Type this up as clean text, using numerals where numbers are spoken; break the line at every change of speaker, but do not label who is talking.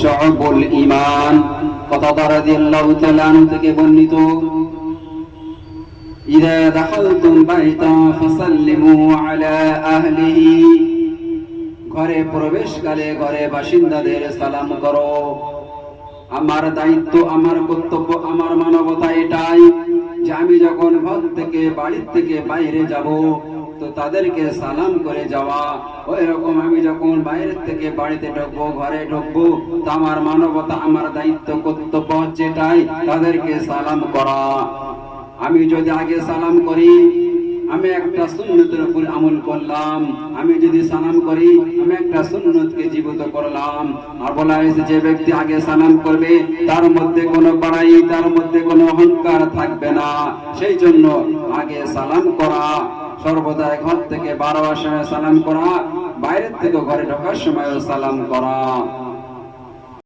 শুউবুল ঈমান। কাতাদা রাদিয়াল্লাহু তাআলা আনহু থেকে বর্ণিত, ইযা দাখালতুম বাইতা ফাসাল্লিমু আলা আহলিহি, ঘরে প্রবেশকালে ঘরে বাসিন্দাদের সালাম করো। আমার দায়িত্ব, আমার কর্তব্য, আমার মানবতা এটাই যে আমি যখন ঘর থেকে বাড়ির থেকে বাইরে যাব তো তাদেরকে সালাম করে যাওয়া। ওই রকম আমি যখন বাইরে থেকে বাড়িতে ঢুকবো, ঘরে ঢুকবো, তো আমার মানবতা, আমার দায়িত্ব, কর্তব্য হচ্ছে এটাই, তাদেরকে সালাম করা। আমি যদি আগে সালাম করি, আমি একটা সুন্নতের উপর আমল করলাম। আমি যদি সালাম করি, আমি একটা সুন্নতকে জীবিত করলাম। আর বলা হয়েছে যে ব্যক্তি আগে সালাম করবে তার মধ্যে কোনো বাড়াই, তার মধ্যে কোনো অহংকার থাকবে না। সেই জন্য আগে সালাম করা, সর্বদা ঘর থেকে বার হওয়ার সময় সালাম করা, বাইরের থেকে ঘরে ঢোকার সময়ও সালাম করা।